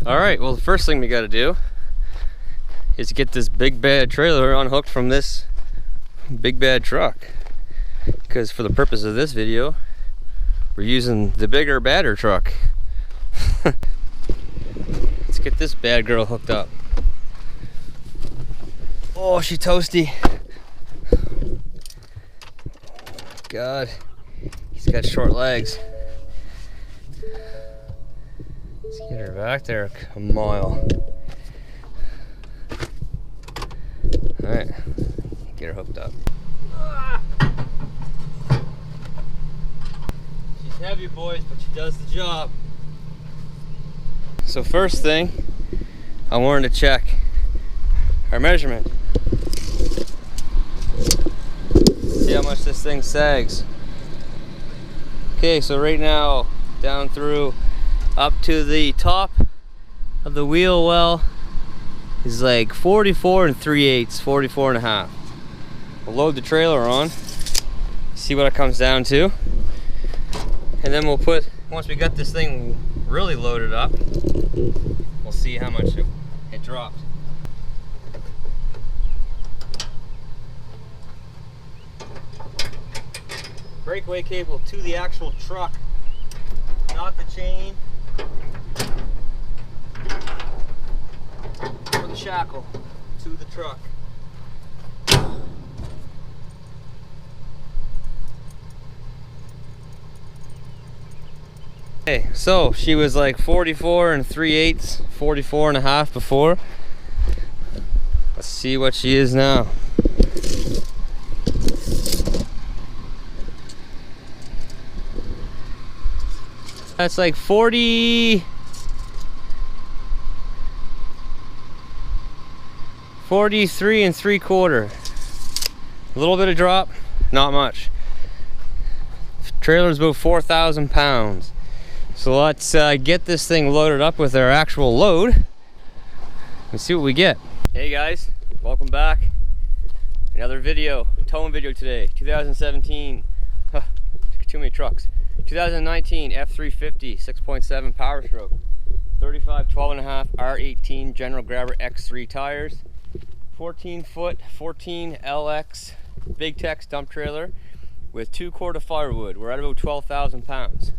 Alright, well the first thing we gotta do is get this big bad trailer unhooked from this big bad truck. Because for the purpose of this video, we're using the bigger, badder truck. Let's get this bad girl hooked up. Oh, she's toasty. God, he's got short legs. Let's get her back there a mile. Alright, get her hooked up. She's heavy, boys, but she does the job. So first thing, I wanted to check our measurement. See how much this thing sags. Okay, so right now, down through up to the top of the wheel well is like 44 3/8, 44 and a half. We'll load the trailer on, see what it comes down to, and then we'll put, once we got this thing really loaded up, we'll see how much it dropped. Breakaway cable to the actual truck, not the chain or the shackle, to the truck. Okay, so she was like 44 3/8, 44 and a half before. Let's see what she is now. That's like 43 3/4. A little bit of drop, not much. Trailer's about 4,000 pounds. So let's get this thing loaded up with our actual load and see what we get. Hey guys, welcome back. Another video, towing video today. 2017, too many trucks. 2019 F-350 6.7 Powerstroke, 35 12.5 R18 General Grabber X3 tires, 14 foot 14 LX Big Tex dump trailer with 2 cord of firewood. We're at about 12,000 pounds.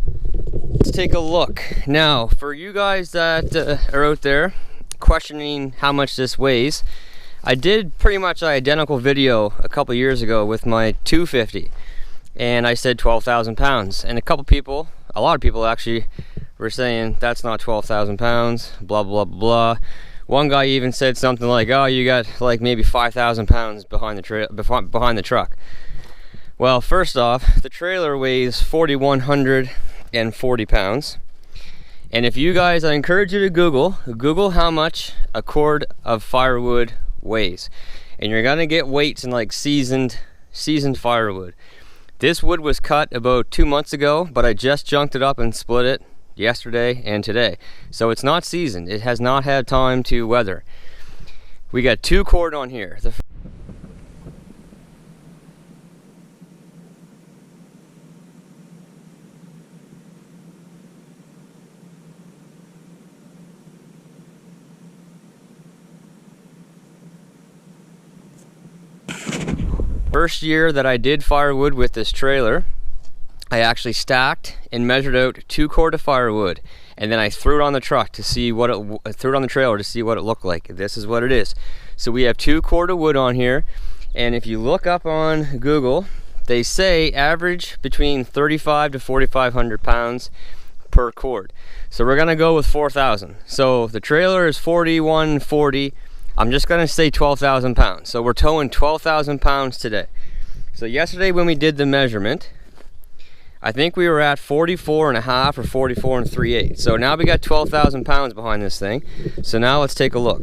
Let's take a look. Now, for you guys that are out there questioning how much this weighs, I did pretty much an identical video a couple years ago with my 250. And I said 12,000 pounds, and a lot of people actually were saying that's not 12,000 pounds, blah blah blah. One guy even said something like, oh, you got like maybe 5,000 pounds behind the truck. Well, first off, the trailer weighs 4,140 pounds, and if you guys, I encourage you to Google how much a cord of firewood weighs, and you're gonna get weights in like seasoned firewood. This wood was cut about 2 months ago, but I just junked it up and split it yesterday and today. So it's not seasoned. It has not had time to weather. We got 2 cord on here. First year that I did firewood with this trailer, I actually stacked and measured out 2 cord of firewood, and then I threw it on the truck to see what threw it on the trailer to see what it looked like. This is what it is. So we have 2 cord of wood on here, and if you look up on Google, they say average between 35 to 4,500 pounds per cord. So we're gonna go with 4,000. So the trailer is 4,140. I'm just gonna say 12,000 pounds. So we're towing 12,000 pounds today. So yesterday when we did the measurement, I think we were at 44 and a half or 44 3/8. So now we got 12,000 pounds behind this thing. So now let's take a look.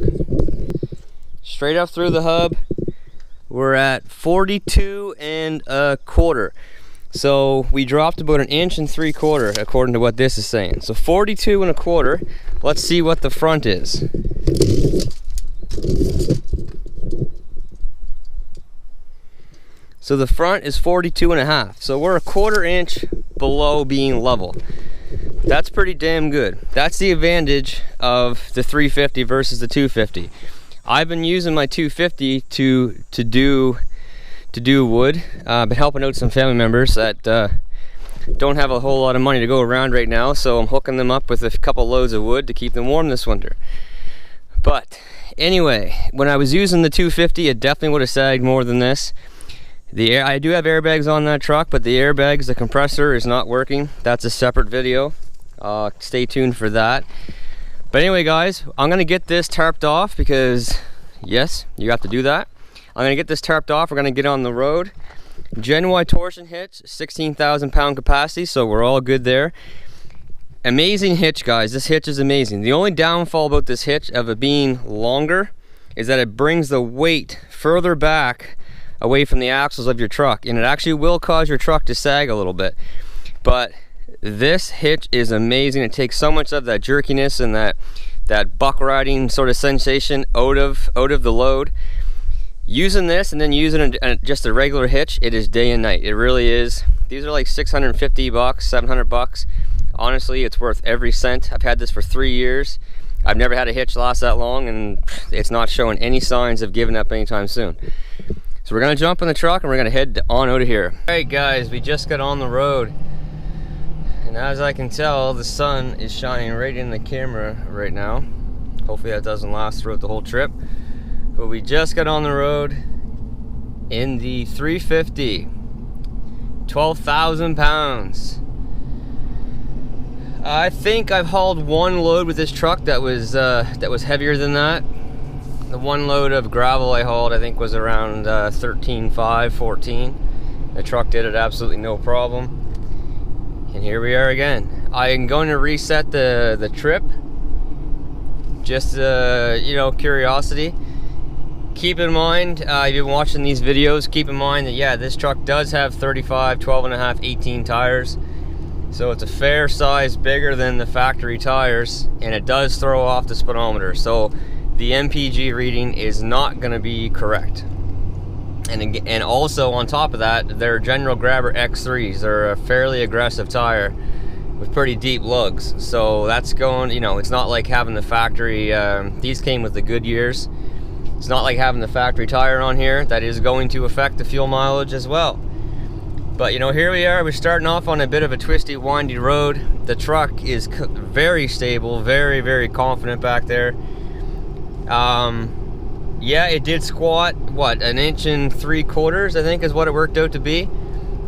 Straight up through the hub, we're at 42 1/4. So we dropped about 1 3/4 inches according to what this is saying. So 42 1/4. Let's see what the front is. So the front is 42 1/2. So we're 1/4 inch below being level. That's pretty damn good. That's the advantage of the 350 versus the 250. I've been using my 250 to do wood. Been helping out some family members that don't have a whole lot of money to go around right now, so I'm hooking them up with a couple loads of wood to keep them warm this winter. But anyway, when I was using the 250, it definitely would have sagged more than this. I do have airbags on that truck, but the airbags, the compressor is not working. That's a separate video. Stay tuned for that. But anyway, guys, I'm gonna get this tarped off because yes, you have to do that. I'm gonna get this tarped off. We're gonna get on the road. Gen Y torsion hitch, 16,000 pound capacity, so we're all good there. Amazing hitch, guys. This hitch is amazing. The only downfall about this hitch of it being longer is that it brings the weight further back away from the axles of your truck, and it actually will cause your truck to sag a little bit. But this hitch is amazing. It takes so much of that jerkiness and that buck riding sort of sensation out of the load. Using this and then using just a regular hitch, it is day and night. It really is. These are like 650 bucks, 700 bucks. Honestly, it's worth every cent. I've had this for 3 years. I've never had a hitch last that long, and it's not showing any signs of giving up anytime soon. So we're gonna jump in the truck and we're gonna head on out of here. All right, guys, we just got on the road. And as I can tell, the sun is shining right in the camera right now. Hopefully that doesn't last throughout the whole trip. But we just got on the road in the 350, 12,000 pounds. I think I've hauled one load with this truck that was heavier than that. The one load of gravel I hauled, I think, was around 13.5, 14. The truck did it absolutely no problem. And here we are again. I'm going to reset the trip. Just you know, curiosity. Keep in mind, if you've been watching these videos, keep in mind that yeah, this truck does have 35, 12.5, 18 tires. So it's a fair size bigger than the factory tires, and it does throw off the speedometer. So the MPG reading is not going to be correct. And also on top of that, they're General Grabber X3s. They're a fairly aggressive tire with pretty deep lugs. So that's going, you know, it's not like having the factory, these came with the Goodyears. It's not like having the factory tire on here. That is going to affect the fuel mileage as well. But you know, here we are. We're starting off on a bit of a twisty, windy road. The truck is very stable, very, very confident back there. Yeah, it did squat, what, 1 3/4 inches, I think is what it worked out to be.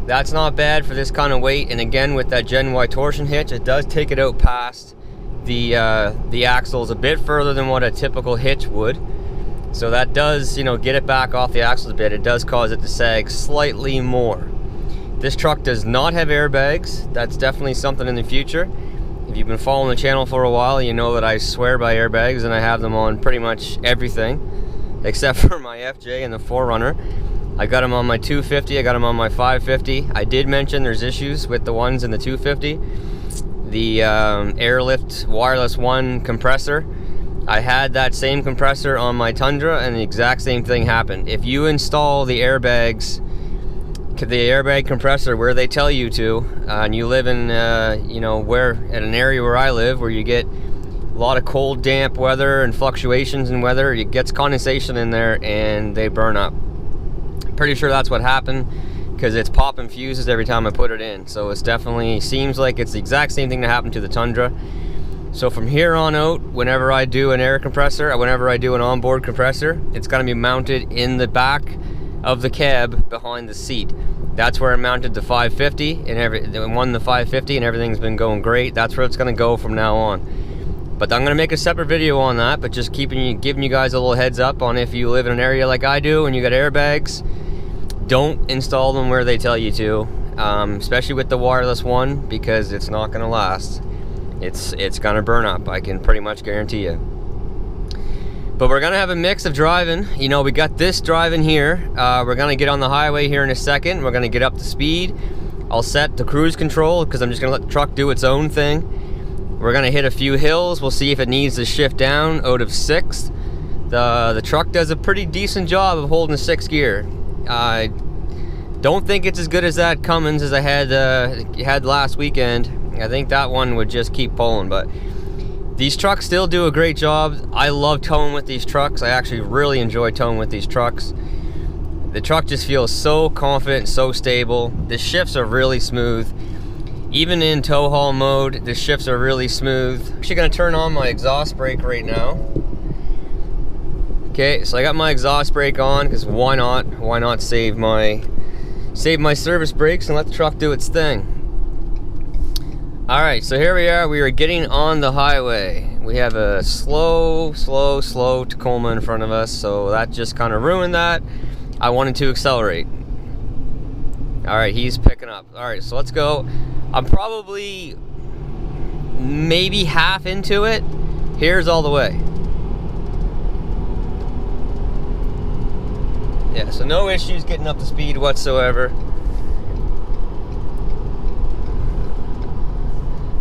That's not bad for this kind of weight. And again, with that Gen Y torsion hitch, it does take it out past the axles a bit further than what a typical hitch would. So that does, you know, get it back off the axles a bit. It does cause it to sag slightly more. This truck does not have airbags. That's definitely something in the future. If you've been following the channel for a while, you know that I swear by airbags, and I have them on pretty much everything, except for my FJ and the 4Runner. I got them on my 250, I got them on my 550. I did mention there's issues with the ones in the 250. The Airlift Wireless 1 compressor. I had that same compressor on my Tundra, and the exact same thing happened. If you install the airbags, the airbag compressor where they tell you to, and you live in, you know, at an area where I live, where you get a lot of cold, damp weather and fluctuations in weather, it gets condensation in there and they burn up. Pretty sure that's what happened, because it's popping fuses every time I put it in. So it's definitely seems like it's the exact same thing that happened to the Tundra. So from here on out, whenever I do an air compressor, whenever I do an onboard compressor, it's going to be mounted in the back of the cab behind the seat. That's where I mounted the 550 and won the 550, and everything's been going great. That's where it's going to go from now on. But I'm going to make a separate video on that, but just giving you guys a little heads up on if you live in an area like I do and you got airbags, don't install them where they tell you to, especially with the wireless one, because it's not going to last. It's gonna burn up, I can pretty much guarantee you. But we're gonna have a mix of driving. You know, we got this driving here. We're gonna get on the highway here in a second. We're gonna get up to speed. I'll set the cruise control because I'm just gonna let the truck do its own thing. We're gonna hit a few hills. We'll see if it needs to shift down out of 6th. The truck does a pretty decent job of holding the 6th gear. I don't think it's as good as that Cummins as I had last weekend. I think that one would just keep pulling. But these trucks still do a great job. I love towing with these trucks. I actually really enjoy towing with these trucks. The truck just feels so confident, so stable. The shifts are really smooth. Even in tow haul mode, the shifts are really smooth. I'm actually gonna turn on my exhaust brake right now. Okay, so I got my exhaust brake on, because why not? Why not save my service brakes and let the truck do its thing? Alright, so here we are. We are getting on the highway. We have a slow Tacoma in front of us, so that just kind of ruined that. I wanted to accelerate. Alright, he's picking up. Alright, so let's go. I'm probably maybe half into it. Here's all the way. Yeah, so no issues getting up to speed whatsoever.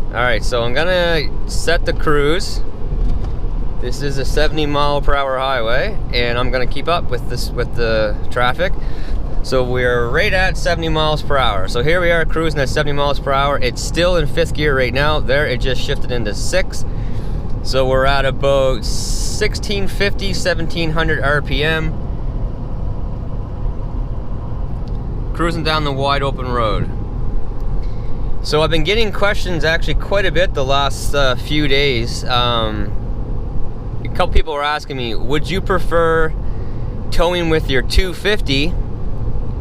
Alright, so I'm gonna set the cruise. This is a 70-mile-per-hour highway, and I'm gonna keep up with the traffic. So we're right at 70 miles per hour. So here we are cruising at 70 miles per hour. It's still in 5th gear right now. There, it just shifted into 6. So we're at about 1650, 1700 RPM. Cruising down the wide open road. So I've been getting questions actually quite a bit the last few days. A couple people were asking me, would you prefer towing with your 250?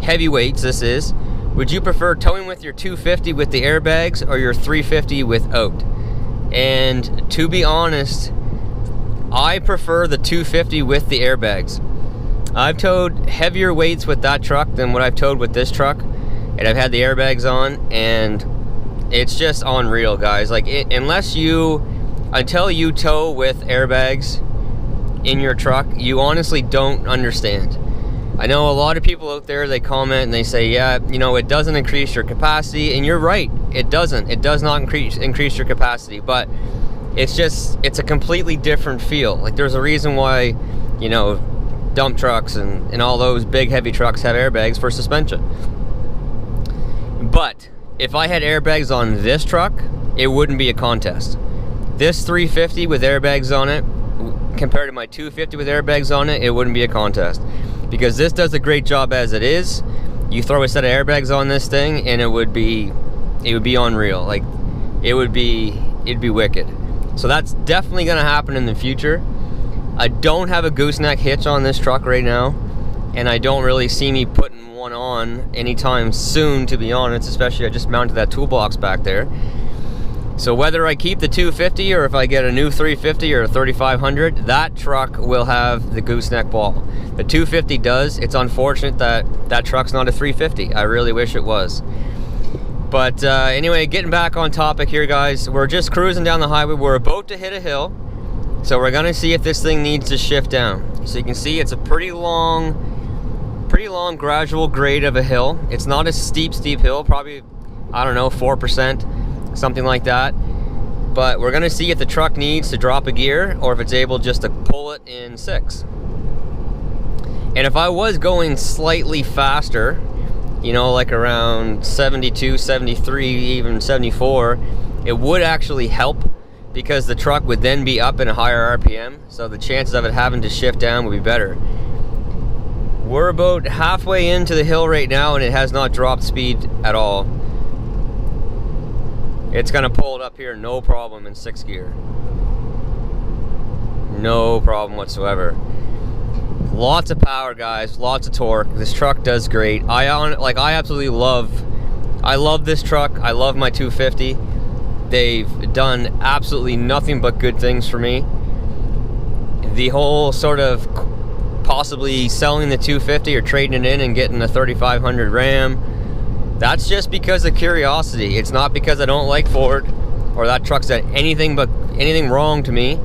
Heavyweights this is. Would you prefer towing with your 250 with the airbags or your 350 without? And to be honest, I prefer the 250 with the airbags. I've towed heavier weights with that truck than what I've towed with this truck, and I've had the airbags on, and it's just unreal, guys. Like, until you tow with airbags in your truck, you honestly don't understand. I know a lot of people out there, they comment and they say, yeah, you know, it doesn't increase your capacity, and you're right, it doesn't. It does not increase your capacity, but it's a completely different feel. Like, there's a reason why, you know, dump trucks and all those big heavy trucks have airbags for suspension. But if I had airbags on this truck, it wouldn't be a contest. This 350 with airbags on it, compared to my 250 with airbags on it, it wouldn't be a contest. Because this does a great job as it is. You throw a set of airbags on this thing and it would be unreal. Like, it'd be wicked. So that's definitely gonna happen in the future. I don't have a gooseneck hitch on this truck right now, and I don't really see me putting one on anytime soon, to be honest. Especially, I just mounted that toolbox back there. So whether I keep the 250 or if I get a new 350 or a 3500, that truck will have the gooseneck ball. The 250 does. It's unfortunate that truck's not a 350. I really wish it was. But anyway, getting back on topic here, guys. We're just cruising down the highway. We're about to hit a hill. So we're gonna see if this thing needs to shift down. So you can see it's a pretty long gradual grade of a hill. It's not a steep hill, probably, I don't know, 4%, something like that. But we're gonna see if the truck needs to drop a gear or if it's able just to pull it in 6. And if I was going slightly faster, you know, like around 72, 73, even 74, it would actually help, because the truck would then be up in a higher RPM, so the chances of it having to shift down would be better. We're about halfway into the hill right now, and it has not dropped speed at all. It's gonna pull it up here, no problem, in 6th gear. No problem whatsoever. Lots of power, guys, lots of torque. This truck does great. I absolutely love this truck. I love my 250. They've done absolutely nothing but good things for me. The whole sort of possibly selling the 250 or trading it in and getting a 3500 Ram, that's just because of curiosity. It's not because I don't like Ford or that truck's done anything wrong to me.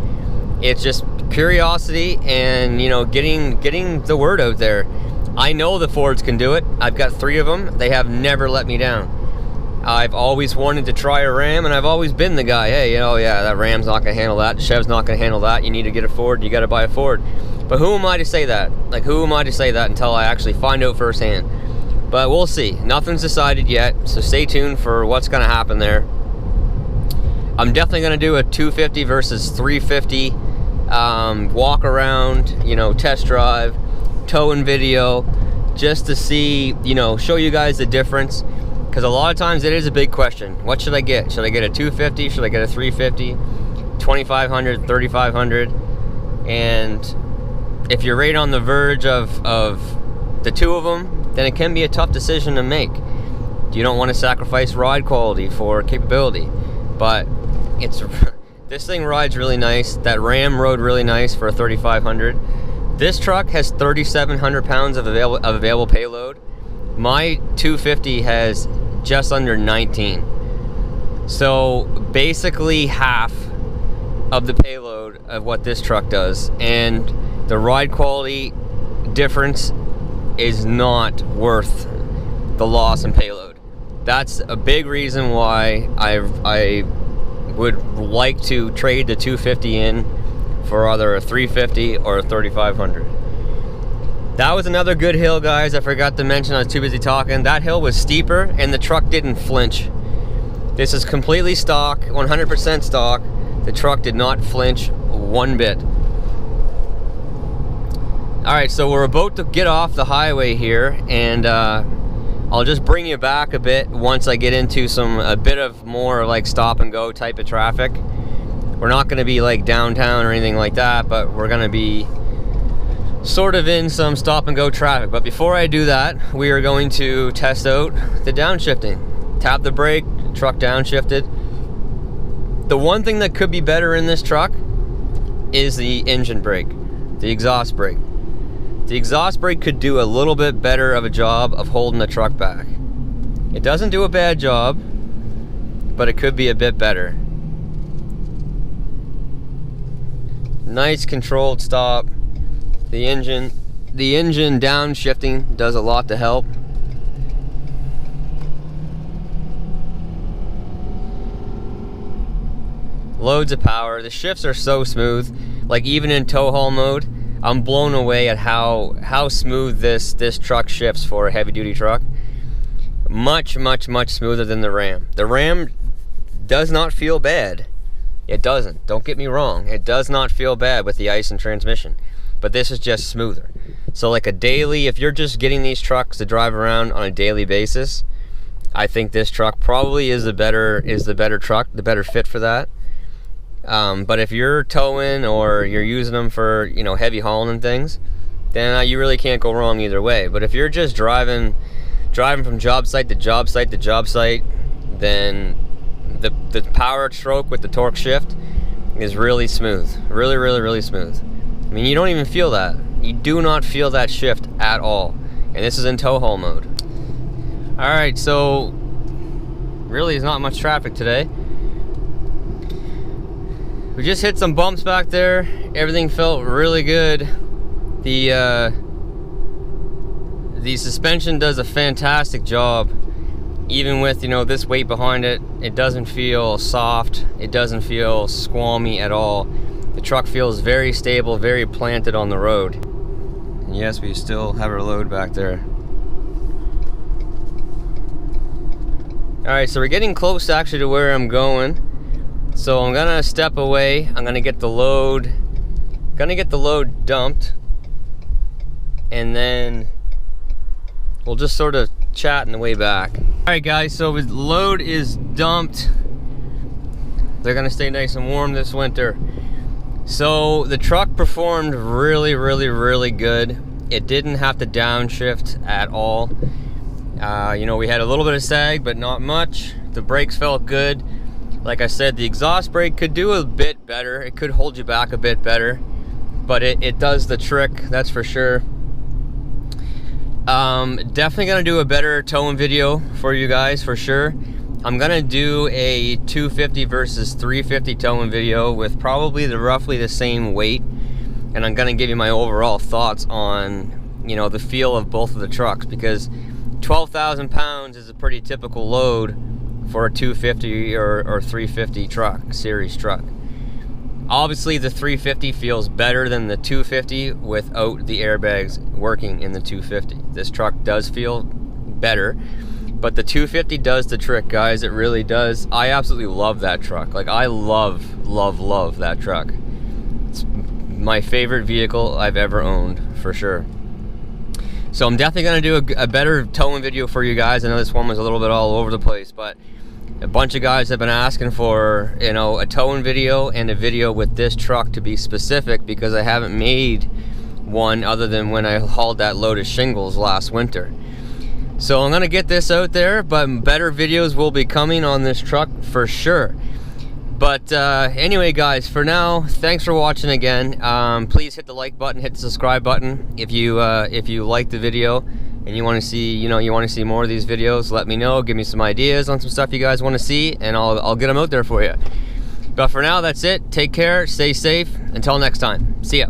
It's just curiosity and, you know, getting the word out there. I know the Fords can do it. I've got 3 of them. They have never let me down. I've always wanted to try a Ram, and I've always been the guy, hey, you know, yeah, that Ram's not going to handle that, the Chev's not going to handle that, you need to get a Ford, you got to buy a Ford. But who am I to say that? Like, who am I to say that until I actually find out firsthand? But we'll see. Nothing's decided yet, so stay tuned for what's going to happen there. I'm definitely gonna do a 250 versus 350 walk around, you know, test drive, towing video, just to see, you know, show you guys the difference. Because a lot of times it is a big question. What should I get? Should I get a 250? Should I get a 350? 2500, 3500? And if you're right on the verge of the two of them, then it can be a tough decision to make. You don't want to sacrifice ride quality for capability, but it's this thing rides really nice. That Ram rode really nice for a 3500. This truck has 3,700 pounds of available payload. My 250 has just under 19. So basically half of the payload of what this truck does, and the ride quality difference is not worth the loss in payload. That's a big reason why I would like to trade the 250 in for either a 350 or a 3500. That was another good hill, guys. I forgot to mention, I was too busy talking. That hill was steeper and the truck didn't flinch. This is completely stock, 100% stock. The truck did not flinch one bit. All right, so we're about to get off the highway here, and I'll just bring you back a bit once I get into a bit of more like stop and go type of traffic. We're not gonna be like downtown or anything like that, but we're gonna be sort of in some stop and go traffic. But before I do that, we are going to test out the downshifting. Tap the brake, truck downshifted. The one thing that could be better in this truck is the engine brake, the exhaust brake. The exhaust brake could do a little bit better of a job of holding the truck back. It doesn't do a bad job, but it could be a bit better. Nice controlled stop. The engine downshifting does a lot to help. Loads of power. The shifts are so smooth. Like even in tow haul mode, I'm blown away at how smooth this truck shifts for a heavy duty truck. Much smoother than the Ram. The Ram does not feel bad. It doesn't. Don't get me wrong. It does not feel bad with the ICE and transmission. But this is just smoother. So like a daily, if you're just getting these trucks to drive around on a daily basis, I think this truck probably is the better truck, the better fit for that. But if you're towing or you're using them for, you know, heavy hauling and things, then you really can't go wrong either way. But if you're just driving from job site to job site to job site, then the Powerstroke with the torque shift is really smooth. Really smooth. I mean, you don't even feel that. You do not feel that shift at all. And this is in tow haul mode. Alright, so really there's not much traffic today. We just hit some bumps back there. Everything felt really good. The suspension does a fantastic job. Even with, you know, this weight behind it, it doesn't feel soft. It doesn't feel squalmy at all. The truck feels very stable, very planted on the road. And yes, we still have our load back there. Alright, so we're getting close actually to where I'm going. So I'm gonna step away. I'm gonna get the load dumped, and then we'll just sort of chat on the way back. Alright guys, so the load is dumped. They're gonna stay nice and warm this winter. So the truck performed really good. It didn't have to downshift at all. You know, we had a little bit of sag, but not much. The brakes felt good. Like I said, the exhaust brake could do a bit better. It could hold you back a bit better, but it does the trick, that's for sure. Definitely gonna do a better towing video for you guys, for sure. I'm gonna do a 250 versus 350 towing video with probably roughly the same weight, and I'm gonna give you my overall thoughts on, you know, the feel of both of the trucks, because 12,000 pounds is a pretty typical load for a 250 or 350 truck, series truck. Obviously the 350 feels better than the 250 without the airbags working in the 250. This truck does feel better. But the 250 does the trick, guys. It really does. I absolutely love that truck. Like, I love that truck. It's my favorite vehicle I've ever owned, for sure. So I'm definitely going to do a better towing video for you guys. I know this one was a little bit all over the place, but a bunch of guys have been asking for, you know, a towing video and a video with this truck to be specific, because I haven't made one other than when I hauled that load of shingles last winter. So I'm gonna get this out there, but better videos will be coming on this truck for sure. But anyway, guys, for now, thanks for watching again. Please hit the like button, hit the subscribe button if you like the video and you want to see, you want to see more of these videos. Let me know, give me some ideas on some stuff you guys want to see, and I'll get them out there for you. But for now, that's it. Take care, stay safe. Until next time, see ya.